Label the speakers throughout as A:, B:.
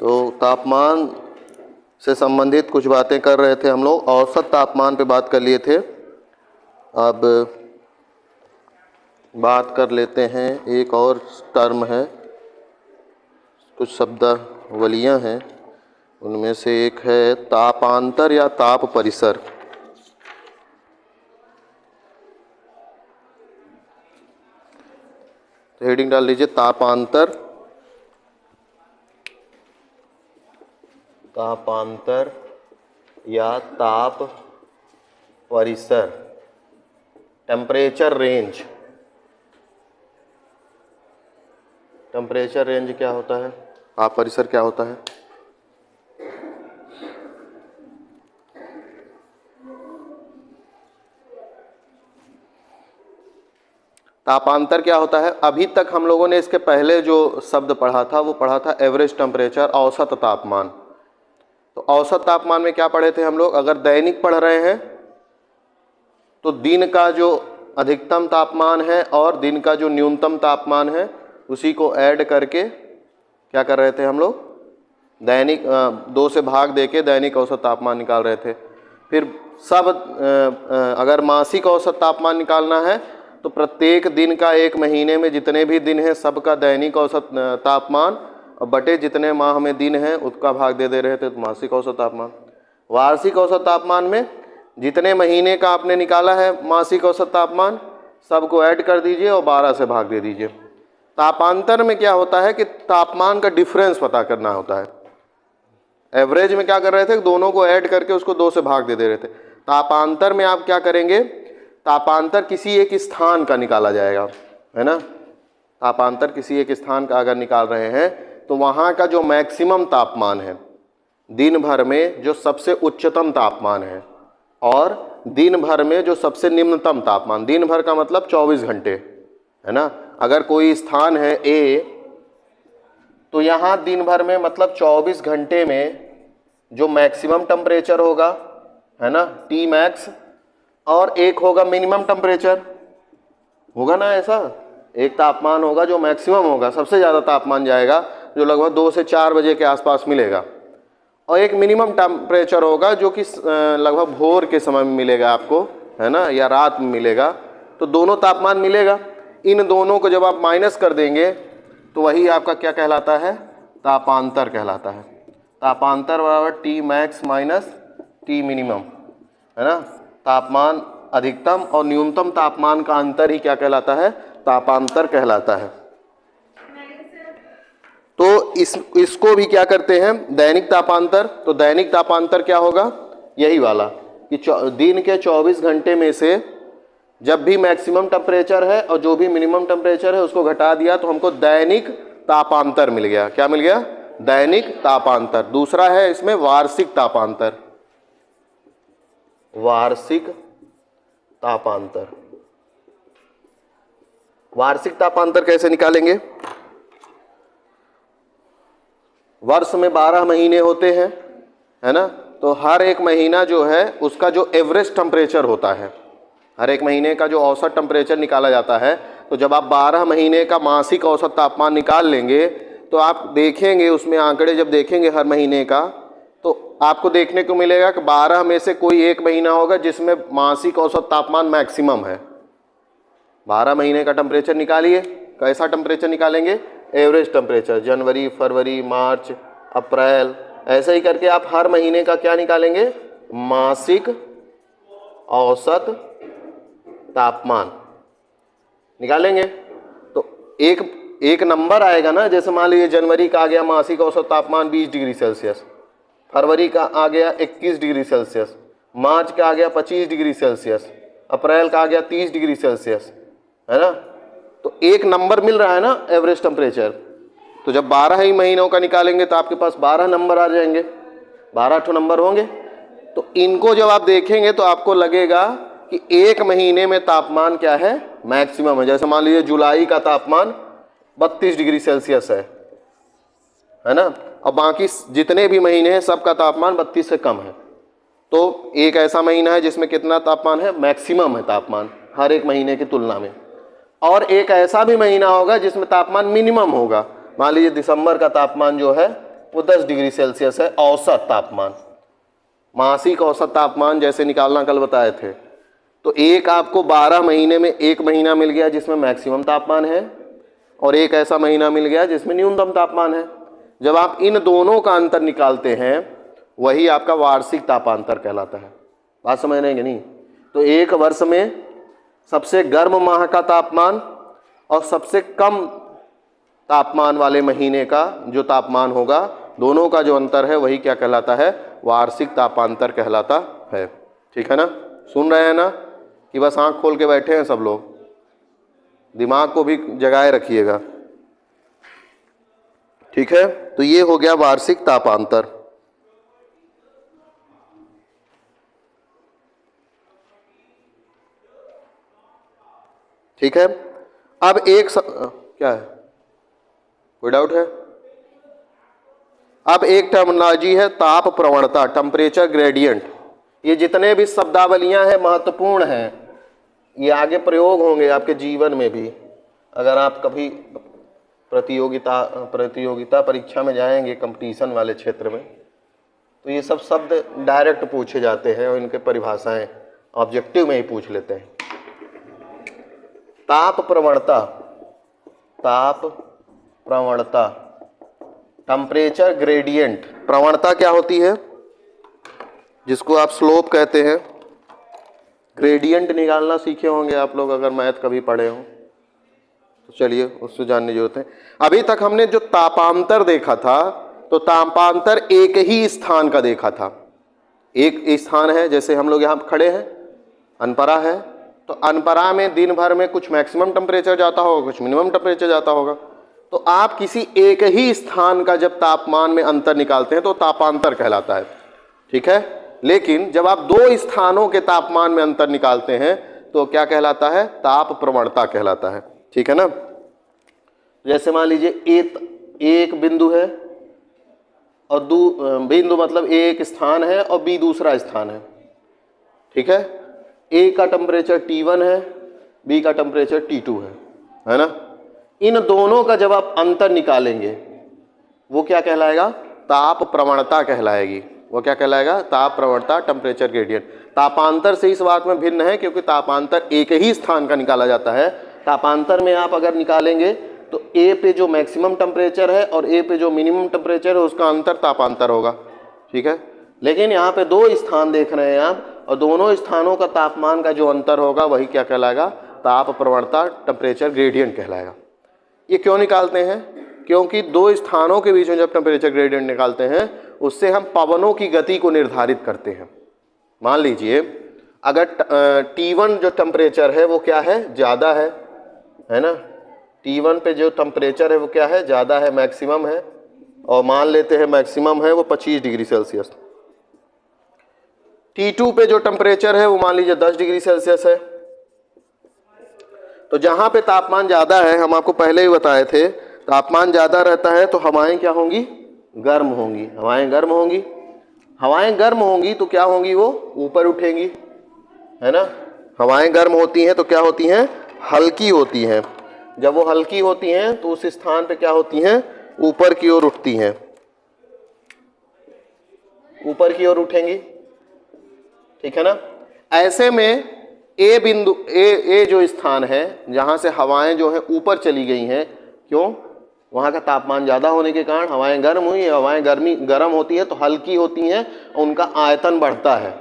A: तो तापमान से संबंधित कुछ बातें कर रहे थे हम लोग, औसत तापमान पे बात कर लिए थे। अब बात कर लेते हैं, एक और टर्म है, कुछ शब्दावलियाँ हैं, उनमें से एक है तापांतर या ताप परिसर। तो हेडिंग डाल लीजिए तापांतर, तापांतर या ताप परिसर, टेम्परेचर रेंज। टेम्परेचर रेंज क्या होता है, ताप परिसर क्या होता है? तापांतर क्या होता है? अभी तक हम लोगों ने इसके पहले जो शब्द पढ़ा था वो पढ़ा था एवरेज टेम्परेचर, औसत तापमान। तो औसत तापमान में क्या पढ़े थे हम लोग? अगर दैनिक पढ़ रहे हैं तो दिन का जो अधिकतम तापमान है और दिन का जो न्यूनतम तापमान है उसी को ऐड करके क्या कर रहे थे हम लोग? दैनिक 2 से भाग देके दैनिक औसत तापमान निकाल रहे थे। फिर सब अगर मासिक औसत तापमान निकालना है तो प्रत्येक दिन का, एक महीने में जितने भी दिन हैं सबका दैनिक औसत तापमान और बटे जितने माह में दिन हैं उसका भाग दे रहे थे, तो मासिक औसत तापमान। वार्षिक औसत तापमान में जितने महीने का आपने निकाला है मासिक औसत तापमान सबको ऐड कर दीजिए और 12 से भाग दे दीजिए। तापांतर में क्या होता है कि तापमान का डिफरेंस पता करना होता है। एवरेज में क्या कर रहे थे, दोनों को ऐड करके उसको 2 से भाग दे रहे थे। तापांतर में आप क्या करेंगे, तापांतर किसी एक स्थान का निकाला जाएगा, है ना। तापांतर किसी एक स्थान का अगर निकाल रहे हैं तो वहाँ का जो मैक्सिमम तापमान है दिन भर में, जो सबसे उच्चतम तापमान है, और दिन भर में जो सबसे निम्नतम तापमान, दिन भर का मतलब 24 घंटे, है ना। अगर कोई स्थान है ए तो यहाँ दिन भर में मतलब 24 घंटे में जो मैक्सिमम टेम्परेचर होगा, है ना, टी मैक्स, और एक होगा मिनिमम टेम्परेचर, होगा ना ऐसा। एक तापमान होगा जो मैक्सिमम होगा, सबसे ज़्यादा तापमान जाएगा जो लगभग 2 से 4 बजे के आसपास मिलेगा, और एक मिनिमम टेम्परेचर होगा जो कि लगभग भोर के समय में मिलेगा आपको, है ना, या रात में मिलेगा। तो दोनों तापमान मिलेगा, इन दोनों को जब आप माइनस कर देंगे तो वही आपका क्या कहलाता है, तापांतर कहलाता है। तापांतर बराबर T max minus T minimum, है ना। तापमान अधिकतम और न्यूनतम तापमान का अंतर ही क्या कहलाता है, तापांतर कहलाता है। तो इसको भी क्या करते हैं, दैनिक तापांतर। तो दैनिक तापांतर क्या होगा, यही वाला कि दिन के 24 घंटे में से जब भी मैक्सिमम टेम्परेचर है और जो भी मिनिमम टेम्परेचर है उसको घटा दिया तो हमको दैनिक तापांतर मिल गया। क्या मिल गया, दैनिक तापांतर। दूसरा है इसमें वार्षिक तापांतर, वार्षिक तापांतर। वार्षिक तापांतर कैसे निकालेंगे, वर्ष में 12 महीने होते हैं, है ना। तो हर एक महीना जो है उसका जो एवरेज टेम्परेचर होता है, हर एक महीने का जो औसत टेम्परेचर निकाला जाता है, तो जब आप 12 महीने का मासिक औसत तापमान निकाल लेंगे तो आप देखेंगे उसमें आंकड़े जब देखेंगे हर महीने का, तो आपको देखने को मिलेगा कि 12 में से कोई एक महीना होगा जिसमें मासिक औसत तापमान मैक्सिमम है। 12 महीने का टेम्परेचर निकालिए, कैसा टेम्परेचर निकालेंगे, एवरेज टेम्परेचर। जनवरी, फरवरी, मार्च, अप्रैल, ऐसे ही करके आप हर महीने का क्या निकालेंगे, मासिक औसत तापमान निकालेंगे। तो एक नंबर आएगा ना, जैसे मान लीजिए जनवरी का आ गया मासिक औसत तापमान 20 डिग्री सेल्सियस, फरवरी का आ गया 21 डिग्री सेल्सियस, मार्च का आ गया 25 डिग्री सेल्सियस, अप्रैल का आ गया 30 डिग्री सेल्सियस, है ना। तो एक नंबर मिल रहा है ना एवरेज टेम्परेचर। तो जब 12 ही महीनों का निकालेंगे तो आपके पास 12 नंबर आ जाएंगे, 12 ठो नंबर होंगे। तो इनको जब आप देखेंगे तो आपको लगेगा कि एक महीने में तापमान क्या है, मैक्सिमम है। जैसे मान लीजिए जुलाई का तापमान 32 डिग्री सेल्सियस है ना, और बाकी जितने भी महीने हैं सबका तापमान 32 से कम है। तो एक ऐसा महीना है जिसमें कितना तापमान है, मैक्सिमम है तापमान हर एक महीने की तुलना में। और एक ऐसा भी महीना होगा जिसमें तापमान मिनिमम होगा। मान लीजिए दिसंबर का तापमान जो है वो 10 डिग्री सेल्सियस है औसत तापमान। मासिक औसत तापमान जैसे निकालना कल बताए थे, तो एक आपको 12 महीने में एक महीना मिल गया जिसमें मैक्सिमम तापमान है, और एक ऐसा महीना मिल गया जिसमें न्यूनतम तापमान है। जब आप इन दोनों का अंतर निकालते हैं वही आपका वार्षिक तापांतर कहलाता है। बात समझ रहे हैं कि नहीं? तो एक वर्ष में सबसे गर्म माह का तापमान और सबसे कम तापमान वाले महीने का जो तापमान होगा, दोनों का जो अंतर है वही क्या कहलाता है? वार्षिक तापांतर कहलाता है। ठीक है ना? सुन रहे हैं ना कि बस आंख खोल के बैठे हैं सब लोग? दिमाग को भी जगाए रखिएगा। ठीक है, तो ये हो गया वार्षिक तापांतर। ठीक है, अब क्या है, कोई डाउट है? अब एक टर्मिनोलॉजी है ताप प्रवणता, टेम्परेचर ग्रेडियंट। ये जितने भी शब्दावलियां हैं महत्वपूर्ण हैं, ये आगे प्रयोग होंगे आपके जीवन में भी। अगर आप कभी प्रतियोगिता परीक्षा में जाएंगे कंपटीशन वाले क्षेत्र में, तो ये सब शब्द डायरेक्ट पूछे जाते हैं और इनके परिभाषाएं ऑब्जेक्टिव में ही पूछ लेते हैं। ताप प्रवणता, ताप प्रवणता, टेम्परेचर ग्रेडियंट। प्रवणता क्या होती है? जिसको आप स्लोप कहते हैं। ग्रेडियंट निकालना सीखे होंगे आप लोग अगर मैथ कभी पढ़े हो तो। चलिए उससे जानने की जरूरत है। अभी तक हमने जो तापांतर देखा था, तो तापांतर एक ही स्थान का देखा था। एक स्थान है, जैसे हम लोग यहाँ खड़े हैं, अनपरा है, तो अनपरा में दिन भर में कुछ मैक्सिमम टेम्परेचर जाता होगा, कुछ मिनिमम टेम्परेचर जाता होगा। तो आप किसी एक ही स्थान का जब तापमान में अंतर निकालते हैं तो तापांतर कहलाता है। ठीक है, लेकिन जब आप दो स्थानों के तापमान में अंतर निकालते हैं तो क्या कहलाता है? ताप प्रवणता कहलाता है। ठीक है ना? जैसे मान लीजिए एक बिंदु है और बिंदु मतलब एक स्थान है और बी दूसरा स्थान है। ठीक है, ए का टेम्परेचर T1 है, बी का टेम्परेचर T2 है ना? इन दोनों का जब आप अंतर निकालेंगे वो क्या कहलाएगा? ताप प्रवणता कहलाएगी। वो क्या कहलाएगा? ताप प्रवणता, टेम्परेचर ग्रेडियंट। तापांतर से इस बात में भिन्न है क्योंकि तापांतर एक ही स्थान का निकाला जाता है। तापांतर में आप अगर निकालेंगे तो ए पे जो मैक्सिमम टेम्परेचर है और ए पे जो मिनिमम टेम्परेचर है उसका अंतर तापांतर होगा। ठीक है, लेकिन यहाँ पे दो स्थान देख रहे हैं आप, और दोनों स्थानों का तापमान का जो अंतर होगा वही क्या कहलाएगा? ताप प्रवणता, टेम्परेचर ग्रेडियंट कहलाएगा। ये क्यों निकालते हैं? क्योंकि दो स्थानों के बीच में जब टेम्परेचर ग्रेडियंट निकालते हैं उससे हम पवनों की गति को निर्धारित करते हैं। मान लीजिए अगर T1 जो टेम्परेचर है वो क्या है? ज़्यादा है ना? T1 पे जो टेम्परेचर है वो क्या है? ज़्यादा है, मैक्सिमम है, और मान लेते हैं मैक्सिमम है वो 25 डिग्री सेल्सियस। T2 पे जो टेम्परेचर है वो मान लीजिए 10 डिग्री सेल्सियस है। तो जहाँ पे तापमान ज़्यादा है, हम आपको पहले ही बताए थे, तापमान ज़्यादा रहता है तो हवाएं क्या होंगी? गर्म होंगी। हवाएं गर्म होंगी। हवाएं गर्म होंगी तो क्या होंगी? वो ऊपर उठेंगी, है ना? हवाएं गर्म होती हैं तो क्या होती हैं? हल्की होती हैं। जब वो हल्की होती हैं तो उस स्थान पे क्या होती हैं? ऊपर की ओर उठती हैं, ऊपर की ओर उठेंगी। ठीक है ना? ऐसे में ए बिंदु, ए जो स्थान है जहाँ से हवाएं जो है ऊपर चली गई हैं, क्यों? वहाँ का तापमान ज़्यादा होने के कारण हवाएं गर्म हुई। हवाएं गर्म होती है तो हल्की होती हैं, उनका आयतन बढ़ता है।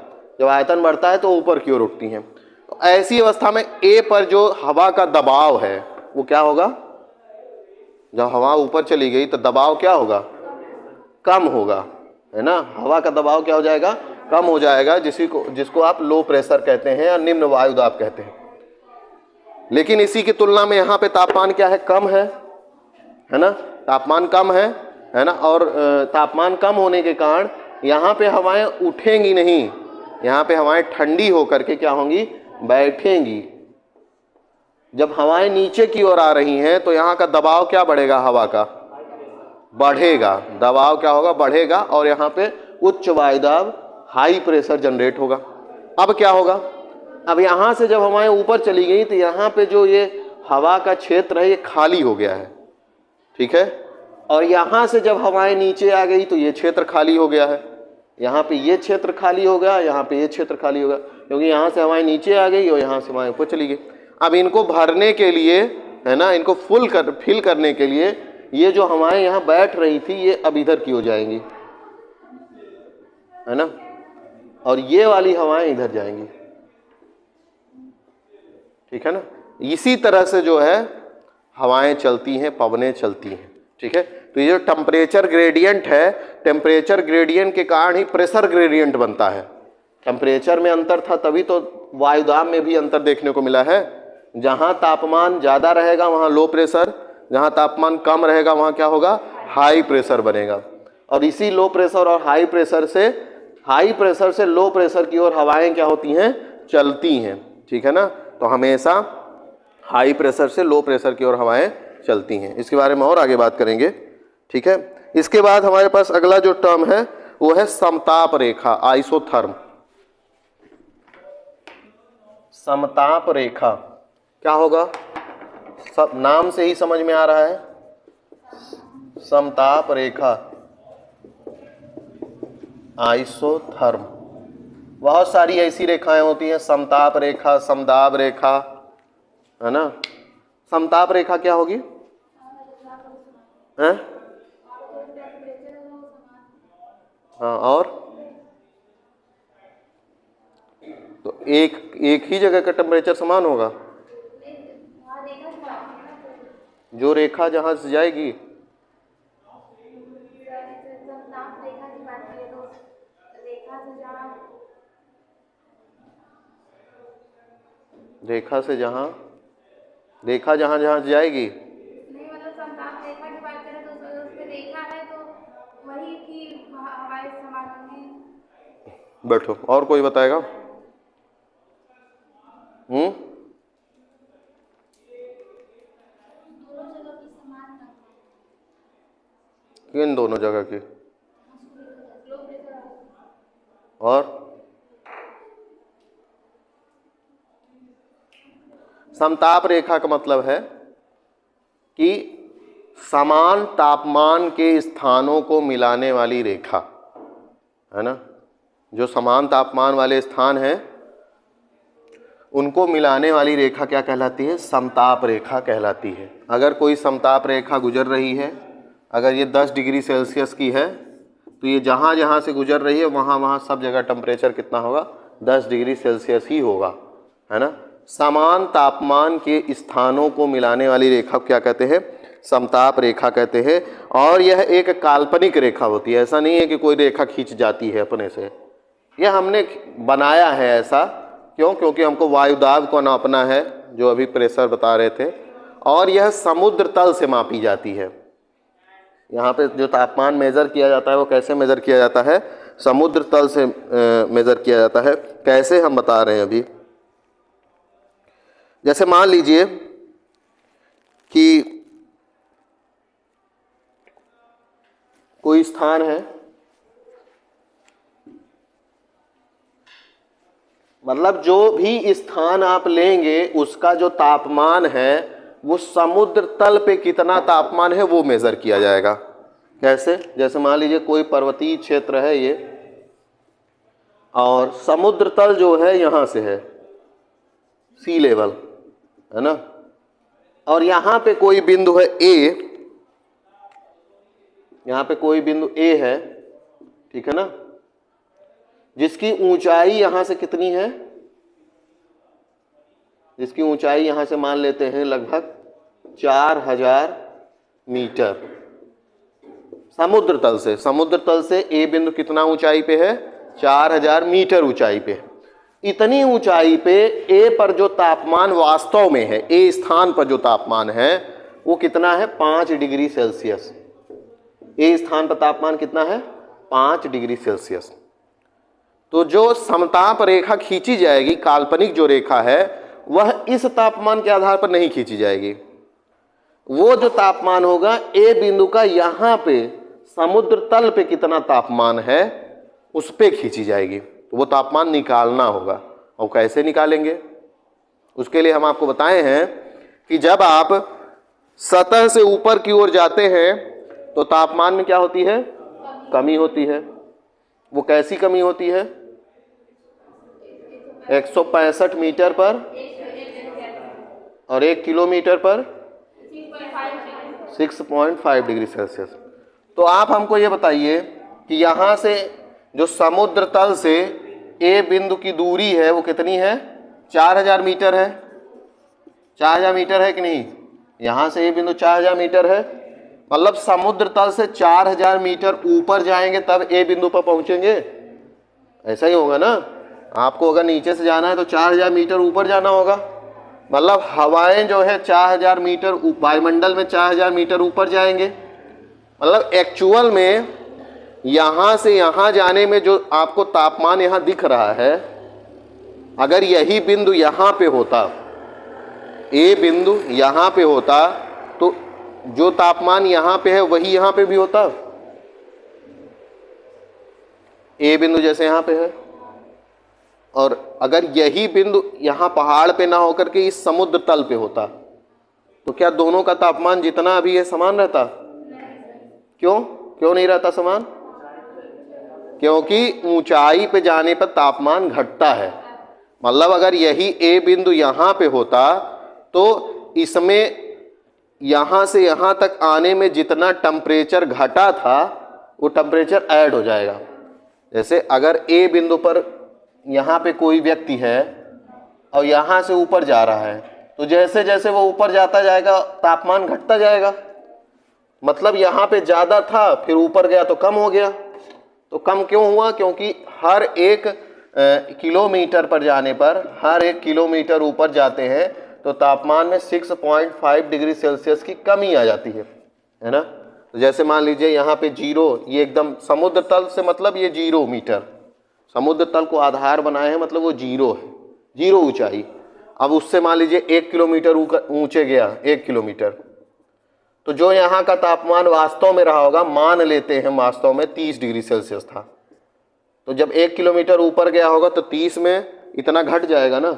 A: जब आयतन बढ़ता है तो ऊपर की ओर उठती हैं। तो ऐसी अवस्था में ए पर जो हवा का दबाव है वो क्या होगा? जब हवा ऊपर चली गई तो दबाव क्या होगा? कम होगा, है ना? हवा का दबाव क्या हो जाएगा? कम हो जाएगा, जिसको आप लो प्रेशर कहते हैं या निम्न वायु दाब कहते हैं। लेकिन इसी की तुलना में यहाँ पे तापमान क्या है? कम है ना? तापमान कम है ना? और तापमान कम होने के कारण यहाँ पे हवाएं उठेंगी नहीं, यहाँ पे हवाएं ठंडी होकर के क्या होंगी? बैठेंगी। जब हवाएं नीचे की ओर आ रही हैं तो यहाँ का दबाव क्या बढ़ेगा? हवा का बढ़ेगा। दबाव क्या होगा? बढ़ेगा, और यहाँ पे उच्च वायुदाब, हाई प्रेशर जनरेट होगा। अब क्या होगा? अब यहाँ से जब हवाएं ऊपर चली गई तो यहाँ पे जो ये हवा का क्षेत्र है ये खाली हो गया है। ठीक है, और यहाँ से जब हवाएं नीचे आ गई तो ये क्षेत्र खाली हो गया है, यहाँ पे ये क्षेत्र खाली हो गया, यहाँ पे ये क्षेत्र खाली हो गया, क्योंकि यहाँ से हवाएं नीचे आ गई और यहाँ से हवाएं ऊपर चली गई। अब इनको भरने के लिए, है ना, इनको फिल करने के लिए ये जो हवाएं यहाँ बैठ रही थी ये अब इधर की हो जाएंगी, है ना, और ये वाली हवाएं इधर जाएंगी, ठीक है ना। इसी तरह से जो है हवाएं चलती हैं, पवनें चलती हैं, ठीक है। तो ये जो टेम्परेचर ग्रेडियंट है, टेम्परेचर ग्रेडियंट के कारण ही प्रेशर ग्रेडियंट बनता है। टेम्परेचर में अंतर था तभी तो वायुदाब में भी अंतर देखने को मिला है। जहाँ तापमान ज़्यादा रहेगा वहाँ लो प्रेशर, जहाँ तापमान कम रहेगा वहाँ क्या होगा, हाई प्रेशर बनेगा। और इसी लो प्रेशर और हाई प्रेशर से लो प्रेशर की ओर हवाएं क्या होती हैं, चलती हैं, ठीक है ना। तो हमेशा हाई प्रेशर से लो प्रेशर की ओर हवाएं चलती हैं। इसके बारे में और आगे बात करेंगे, ठीक है। इसके बाद हमारे पास अगला जो टर्म है वो है समताप रेखा, आइसोथर्म। समताप रेखा क्या होगा, सब नाम से ही समझ में आ रहा है, समताप रेखा, आइसोथर्म। बहुत सारी ऐसी रेखाएं होती हैं, समताप रेखा, समदाब रेखा, है ना। समताप रेखा क्या होगी, हैं? हाँ, और तो एक ही जगह का टेम्परेचर समान होगा, जो रेखा जहां से जाएगी, रेखा से जहां जहां जाएगी,
B: नहीं मतलब समताप रेखा की बात करें तो उसमें रेखा है तो वही की हवाएं समान होंगी।
A: बैठो, और कोई बताएगा? किन दोनों जगह की? और समताप रेखा का मतलब है कि समान तापमान के स्थानों को मिलाने वाली रेखा, है ना। जो समान तापमान वाले स्थान हैं उनको मिलाने वाली रेखा क्या कहलाती है, समताप रेखा कहलाती है। अगर कोई समताप रेखा गुजर रही है, अगर ये 10 डिग्री सेल्सियस की है तो ये जहाँ जहाँ से गुजर रही है वहाँ वहाँ सब जगह टेम्परेचर कितना होगा, 10 डिग्री सेल्सियस ही होगा, है ना। समान तापमान के स्थानों को मिलाने वाली रेखा क्या कहते हैं, समताप रेखा कहते हैं। और यह एक काल्पनिक रेखा होती है, ऐसा नहीं है कि कोई रेखा खींच जाती है अपने से, यह हमने बनाया है ऐसा। क्यों? क्योंकि हमको वायुदाब को नापना है, जो अभी प्रेशर बता रहे थे, और यह समुद्र तल से मापी जाती है। यहाँ पे जो तापमान मेज़र किया जाता है वो कैसे मेज़र किया जाता है, समुद्र तल से मेज़र किया जाता है। कैसे हम बता रहे हैं अभी, जैसे मान लीजिए कि कोई स्थान है, मतलब जो भी स्थान आप लेंगे उसका जो तापमान है वो समुद्र तल पे कितना तापमान है वो मेज़र किया जाएगा। कैसे? जैसे मान लीजिए कोई पर्वतीय क्षेत्र है ये, और समुद्र तल जो है यहाँ से है सी लेवल, है ना, और यहाँ पे कोई बिंदु है ए, यहाँ पे कोई बिंदु ए है, ठीक है ना, जिसकी ऊंचाई यहाँ से कितनी है, जिसकी ऊंचाई यहाँ से मान लेते हैं लगभग 4000 मीटर। समुद्र तल से ए बिंदु कितना ऊंचाई पे है, 4000 मीटर ऊंचाई पे। इतनी ऊंचाई पे ए पर जो तापमान वास्तव में है, ए स्थान पर जो तापमान है वो कितना है, 5 डिग्री सेल्सियस। ए स्थान पर तापमान कितना है, 5 डिग्री सेल्सियस। तो जो समताप रेखा खींची जाएगी, काल्पनिक जो रेखा है, वह इस तापमान के आधार पर नहीं खींची जाएगी। वो जो तापमान होगा ए बिंदु का, यहाँ पे समुद्र तल पे कितना तापमान है उस पे खींची जाएगी। तो वो तापमान निकालना होगा। और कैसे निकालेंगे, उसके लिए हम आपको बताए हैं कि जब आप सतह से ऊपर की ओर जाते हैं तो तापमान में क्या होती है? कमी होती है। वो कैसी कमी होती है? 165 मीटर पर और 1 किलोमीटर पर 6.5 डिग्री सेल्सियस। तो आप हमको ये बताइए कि यहाँ से जो समुद्र तल से ए बिंदु की दूरी है वो कितनी है? 4000 मीटर है। 4000 मीटर है कि नहीं? यहाँ से ए बिंदु 4000 मीटर है, मतलब समुद्र तल से 4000 मीटर ऊपर जाएंगे तब ए बिंदु पर पहुंचेंगे। ऐसा ही होगा ना? आपको अगर नीचे से जाना है तो 4000 मीटर ऊपर जाना होगा, मतलब हवाएं जो है 4000 मीटर वायुमंडल में 4000 मीटर ऊपर जाएंगे। मतलब एक्चुअल में यहाँ से यहाँ जाने में जो आपको तापमान यहाँ दिख रहा है, अगर यही बिंदु यहाँ पे होता, ए बिंदु यहाँ पे होता, तो जो तापमान यहाँ पे है वही यहाँ पे भी होता। ए बिंदु जैसे यहाँ पे है, और अगर यही बिंदु यहाँ पहाड़ पे ना होकर के इस समुद्र तल पे होता, तो क्या दोनों का तापमान जितना अभी है समान रहता? क्यों नहीं रहता समान? क्योंकि ऊंचाई पे जाने पर तापमान घटता है। मतलब अगर यही ए बिंदु यहाँ पे होता तो इसमें यहाँ से यहाँ तक आने में जितना टेम्परेचर घटा था वो टेम्परेचर ऐड हो जाएगा। जैसे अगर ए बिंदु पर यहाँ पे कोई व्यक्ति है और यहाँ से ऊपर जा रहा है, तो जैसे जैसे वो ऊपर जाता जाएगा तापमान घटता जाएगा। मतलब यहाँ पे ज़्यादा था, फिर ऊपर गया तो कम हो गया। तो कम क्यों हुआ? क्योंकि हर एक किलोमीटर पर जाने पर, हर एक किलोमीटर ऊपर जाते हैं तो तापमान में 6.5 डिग्री सेल्सियस की कमी आ जाती है ना। तो जैसे मान लीजिए यहाँ पे 0, ये एकदम समुद्र तल से मतलब ये 0 मीटर, समुद्र तल को आधार बनाए हैं, मतलब वो 0 है, 0 ऊंचाई। अब उससे मान लीजिए 1 किलोमीटर ऊंचे गया, 1 किलोमीटर, तो जो यहाँ का तापमान वास्तव में रहा होगा, मान लेते हैं वास्तव में 30 डिग्री सेल्सियस था, तो जब 1 किलोमीटर ऊपर गया होगा तो 30 में इतना घट जाएगा ना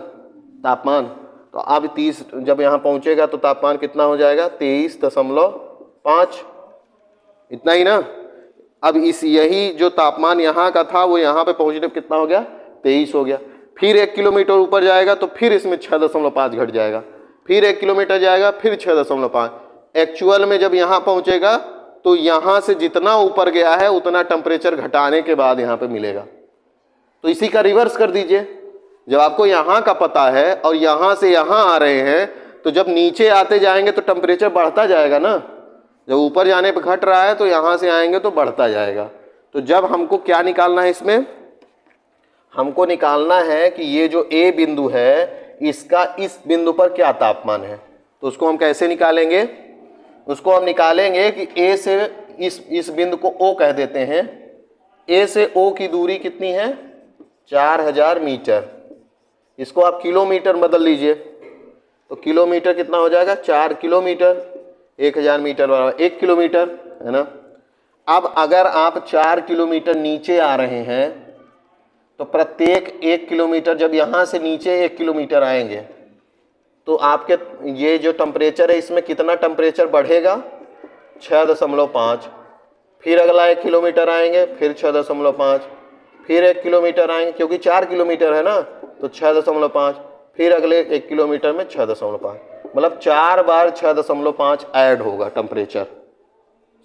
A: तापमान। तो अब 30 जब यहाँ पहुँचेगा तो तापमान कितना हो जाएगा? 23.5, इतना ही ना। अब यही जो तापमान यहाँ का था वो यहाँ पे पहुँचने पर कितना हो गया? 23 हो गया। फिर 1 किलोमीटर ऊपर जाएगा तो फिर इसमें 6.5 घट जाएगा, फिर 1 किलोमीटर जाएगा फिर 6.5। एक्चुअल में जब यहाँ पहुँचेगा तो यहाँ से जितना ऊपर गया है उतना टेम्परेचर घटाने के बाद यहाँ पे मिलेगा। तो इसी का रिवर्स कर दीजिए। जब आपको यहाँ का पता है और यहाँ से यहाँ आ रहे हैं, तो जब नीचे आते जाएंगे तो टेम्परेचर बढ़ता जाएगा ना। जब ऊपर जाने पे घट रहा है तो यहाँ से आएंगे तो बढ़ता जाएगा। तो जब हमको क्या निकालना है इसमें? हमको निकालना है कि ये जो ए बिंदु है इसका इस बिंदु पर क्या तापमान है। तो उसको हम कैसे निकालेंगे? उसको हम निकालेंगे कि ए से इस बिंदु को ओ कह देते हैं। ए से ओ की दूरी कितनी है? 4000 मीटर। इसको आप किलोमीटर बदल लीजिए तो किलोमीटर कितना हो जाएगा? 4 किलोमीटर। 1000 मीटर बराबर 1 किलोमीटर, है ना। अब अगर आप 4 किलोमीटर नीचे आ रहे हैं तो प्रत्येक 1 किलोमीटर, जब यहाँ से नीचे 1 किलोमीटर आएंगे तो आपके ये जो टेम्परेचर है इसमें कितना टेम्परेचर बढ़ेगा? 6.5। फिर अगला 1 किलोमीटर आएंगे फिर 6.5, फिर 1 किलोमीटर आएंगे क्योंकि 4 किलोमीटर है ना, तो 6.5, फिर अगले 1 किलोमीटर में 6.5, मतलब 4 बार 6.5 ऐड होगा टेम्परेचर।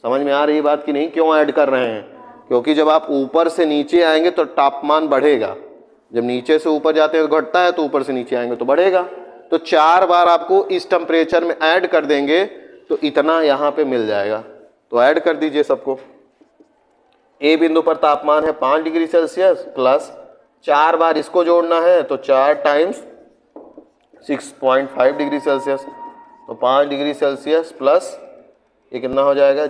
A: समझ में आ रही बात कि नहीं? क्यों ऐड कर रहे हैं? क्योंकि जब आप ऊपर से नीचे आएंगे तो तापमान बढ़ेगा। जब नीचे से ऊपर जाते हैं तो घटता है, तो ऊपर से नीचे आएंगे तो बढ़ेगा। तो 4 बार आपको इस टेम्परेचर में ऐड कर देंगे तो इतना यहाँ पे मिल जाएगा। तो ऐड कर दीजिए सबको। ए बिंदु पर तापमान है 5 डिग्री सेल्सियस प्लस 4 बार इसको जोड़ना है तो 4 टाइम्स 6.5 डिग्री सेल्सियस, तो 5 डिग्री सेल्सियस प्लस ये कितना हो जाएगा?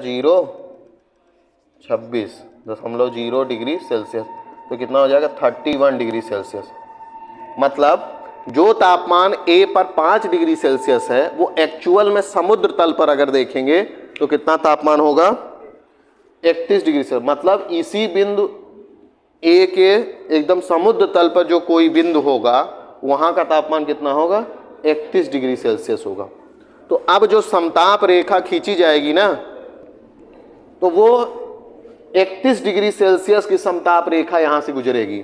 A: 26.0 डिग्री सेल्सियस, तो कितना हो जाएगा? 31 डिग्री सेल्सियस। मतलब जो तापमान ए पर 5 डिग्री सेल्सियस है वो एक्चुअल में समुद्र तल पर अगर देखेंगे तो कितना तापमान होगा? 31 डिग्री सेल्सियस। मतलब इसी बिंदु ए के एकदम समुद्र तल पर जो कोई बिंदु होगा वहाँ का तापमान कितना होगा? 31 डिग्री सेल्सियस होगा। तो अब जो समताप रेखा खींची जाएगी ना, तो वो 31 डिग्री सेल्सियस की समताप रेखा यहां से गुजरेगी।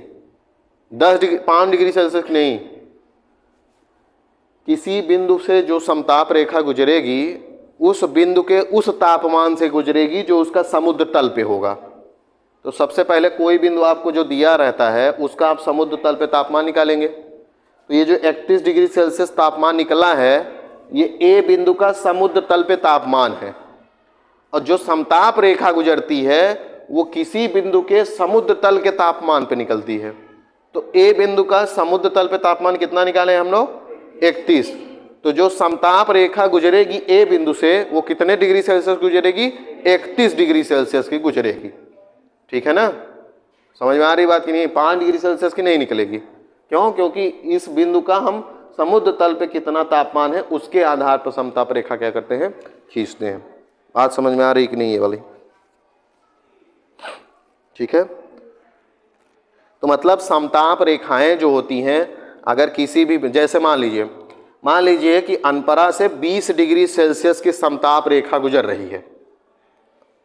A: 5 डिग्री सेल्सियस नहीं, किसी बिंदु से जो समताप रेखा गुजरेगी उस बिंदु के उस तापमान से गुजरेगी जो उसका समुद्र तल पे होगा। तो सबसे पहले कोई बिंदु आपको जो दिया रहता है उसका आप समुद्र तल पे तापमान निकालेंगे। तो ये जो 31 डिग्री सेल्सियस तापमान निकला है ये ए बिंदु का समुद्र तल पे तापमान है, और जो समताप रेखा गुजरती है वो किसी बिंदु के समुद्र तल के तापमान पे निकलती है। तो ए बिंदु का समुद्र तल पे तापमान कितना निकाले हम लोग? 31। तो जो समताप रेखा गुजरेगी ए बिंदु से वो कितने डिग्री सेल्सियस गुजरेगी? 31 डिग्री सेल्सियस की गुजरेगी। ठीक है ना, समझ में आ रही बात की नहीं? 5 डिग्री सेल्सियस की नहीं निकलेगी। क्यों? क्योंकि इस बिंदु का हम समुद्र तल पे कितना तापमान है उसके आधार पर समताप रेखा क्या करते हैं? खींचते हैं। बात समझ में आ रही कि नहीं ये वाली? ठीक है, तो मतलब समताप रेखाएं जो होती हैं अगर किसी भी, जैसे मान लीजिए कि अनपरा से 20 डिग्री सेल्सियस की समताप रेखा गुजर रही है।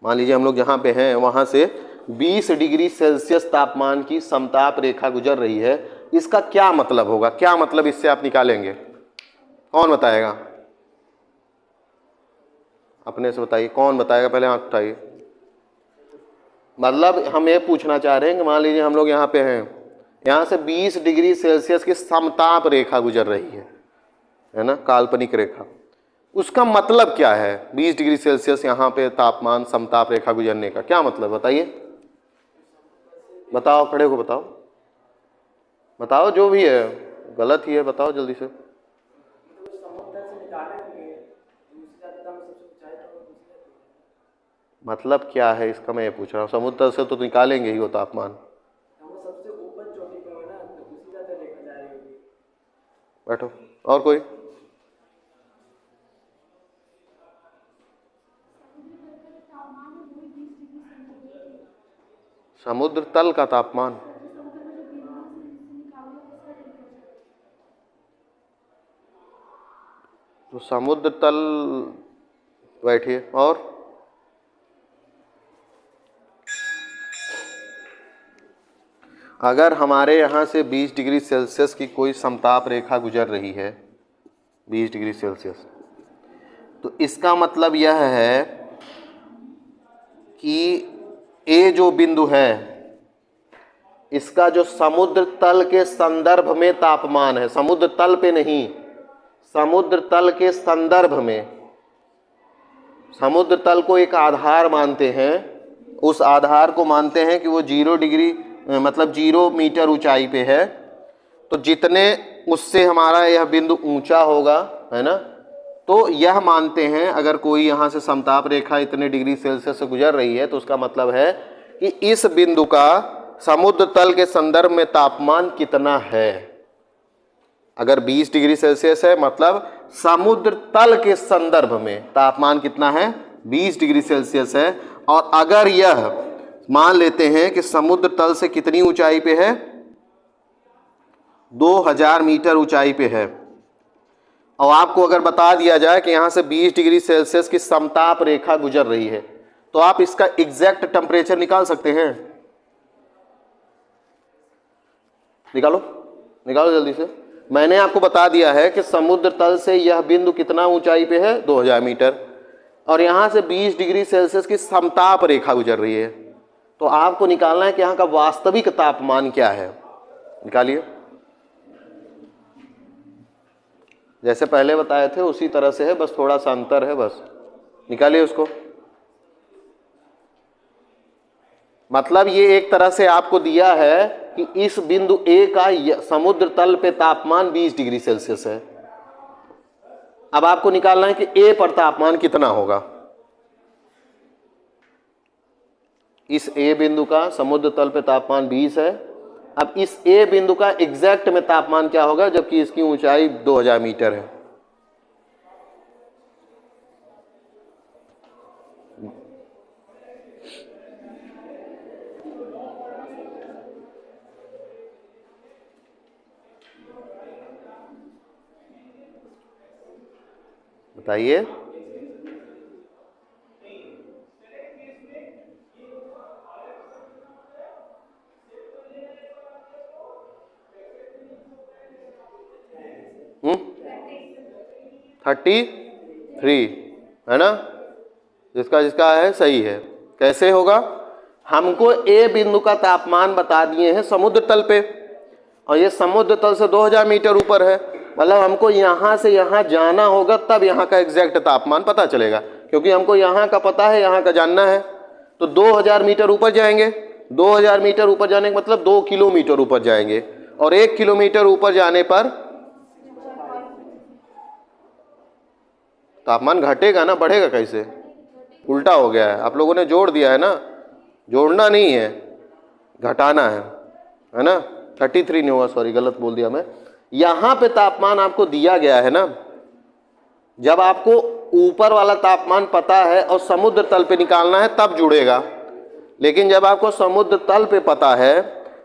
A: मान लीजिए हम लोग जहाँ पे हैं वहाँ से 20 डिग्री सेल्सियस तापमान की समताप रेखा गुजर रही है। इसका क्या मतलब होगा? क्या मतलब इससे आप निकालेंगे? कौन बताएगा? अपने से बताइए, कौन बताएगा? पहले हाथ उठाइए। मतलब हम ये पूछना चाह रहे हैं कि मान लीजिए हम लोग यहाँ पे हैं, यहाँ से 20 डिग्री सेल्सियस की समताप रेखा गुजर रही है ना, काल्पनिक रेखा। उसका मतलब क्या है 20 डिग्री सेल्सियस यहाँ पे तापमान समताप रेखा गुजरने का? क्या मतलब बताइए? बताओ, खड़े को बताओ, बताओ, जो भी है गलत ही है बताओ जल्दी से। मतलब क्या है इसका मैं ये पूछ रहा हूँ। समुद्र से तो निकालेंगे ही वो तापमान। बैठो। और कोई? समुद्र तल का तापमान? तो समुद्र तल, बैठिए। और अगर हमारे यहाँ से 20 डिग्री सेल्सियस की कोई समताप रेखा गुजर रही है 20 डिग्री सेल्सियस, तो इसका मतलब यह है कि ए जो बिंदु है इसका जो समुद्र तल के संदर्भ में तापमान है, समुद्र तल पे नहीं, समुद्र तल के संदर्भ में, समुद्र तल को एक आधार मानते हैं, उस आधार को मानते हैं कि वो 0 डिग्री मतलब 0 मीटर ऊंचाई पे है। तो जितने उससे हमारा यह बिंदु ऊंचा होगा, है ना, तो यह मानते हैं अगर कोई यहाँ से समताप रेखा इतने डिग्री सेल्सियस से गुजर रही है तो उसका मतलब है कि इस बिंदु का समुद्र तल के संदर्भ में तापमान कितना है। अगर 20 डिग्री सेल्सियस है मतलब समुद्र तल के संदर्भ में तापमान कितना है? 20 डिग्री सेल्सियस है। और अगर यह मान लेते हैं कि समुद्र तल से कितनी ऊंचाई पे है? 2000 मीटर ऊंचाई पे है, और आपको अगर बता दिया जाए कि यहां से 20 डिग्री सेल्सियस की समताप रेखा गुजर रही है, तो आप इसका एग्जैक्ट टेम्परेचर निकाल सकते हैं? निकालो, निकालो जल्दी से। मैंने आपको बता दिया है कि समुद्र तल से यह बिंदु कितना ऊंचाई पे है? 2000 मीटर, और यहां से 20 डिग्री सेल्सियस की समताप रेखा गुजर रही है। तो आपको निकालना है कि यहाँ का वास्तविक तापमान क्या है। निकालिए, जैसे पहले बताए थे उसी तरह से है, बस थोड़ा सा अंतर है, बस निकालिए उसको। मतलब ये एक तरह से आपको दिया है कि इस बिंदु ए का समुद्र तल पे तापमान 20 डिग्री सेल्सियस है। अब आपको निकालना है कि ए पर तापमान कितना होगा। इस ए बिंदु का समुद्र तल पे तापमान 20 है। अब इस ए बिंदु का एग्जैक्ट में तापमान क्या होगा जबकि इसकी ऊंचाई 2000 मीटर है। बताइए। 33 है ना, जिसका जिसका है सही है। कैसे होगा, हमको ए बिंदु का तापमान बता दिए हैं समुद्र तल पे, और ये समुद्र तल से 2000 मीटर ऊपर है, मतलब हमको यहाँ से यहाँ जाना होगा, तब यहाँ का एग्जैक्ट तापमान पता चलेगा, क्योंकि हमको यहाँ का पता है, यहाँ का जानना है। तो 2000 मीटर ऊपर जाएंगे, 2000 मीटर ऊपर जाने का मतलब 2 किलोमीटर ऊपर जाएंगे, और 1 किलोमीटर ऊपर जाने पर तापमान घटेगा ना, बढ़ेगा कैसे, उल्टा हो गया है, आप लोगों ने जोड़ दिया है ना, जोड़ना नहीं है, घटाना है ना। 33 नहीं होगा, सॉरी गलत बोल दिया मैं। यहाँ पे तापमान आपको दिया गया है ना, जब आपको ऊपर वाला तापमान पता है और समुद्र तल पे निकालना है तब जुड़ेगा, लेकिन जब आपको समुद्र तल पे पता है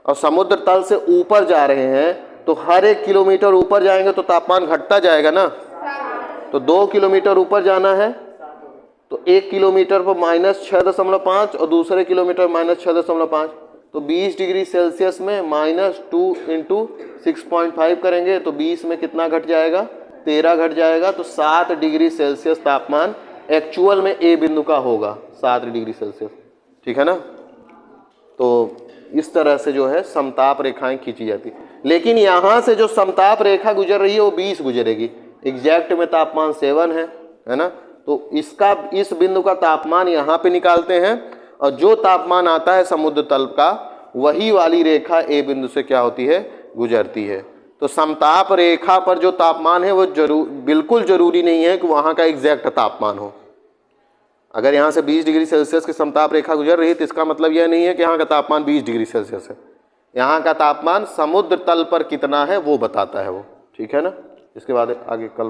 A: और समुद्र तल से ऊपर जा रहे हैं, तो हर 1 किलोमीटर ऊपर जाएंगे तो तापमान घटता जाएगा ना। तो 2 किलोमीटर ऊपर जाना है तो 1 किलोमीटर पर -6.5 और दूसरे किलोमीटर -6.5, तो 20 डिग्री सेल्सियस में -2 × 6.5 करेंगे तो 20 में कितना घट जाएगा, 13 घट जाएगा। तो 7 डिग्री सेल्सियस तापमान एक्चुअल में ए बिंदु का होगा, 7 डिग्री सेल्सियस, ठीक है ना। तो इस तरह से जो है समताप रेखाएं खींची जाती, लेकिन यहाँ से जो समताप रेखा गुजर रही है वो 20 गुजरेगी, एग्जैक्ट में तापमान 7 है ना। तो इसका इस बिंदु का तापमान यहाँ पे निकालते हैं, और जो तापमान आता है समुद्र तल का वही वाली रेखा ए बिंदु से क्या होती है, गुजरती है। तो समताप रेखा पर जो तापमान है वो बिल्कुल जरूरी नहीं है कि वहाँ का एग्जैक्ट तापमान हो। अगर यहाँ से 20 डिग्री सेल्सियस की समताप रेखा गुजर रही है तो इसका मतलब यह नहीं है कि यहाँ का तापमान 20 डिग्री सेल्सियस है, यहाँ का तापमान समुद्र तल पर कितना है वो बताता है वो, ठीक है ना। इसके बाद आगे कल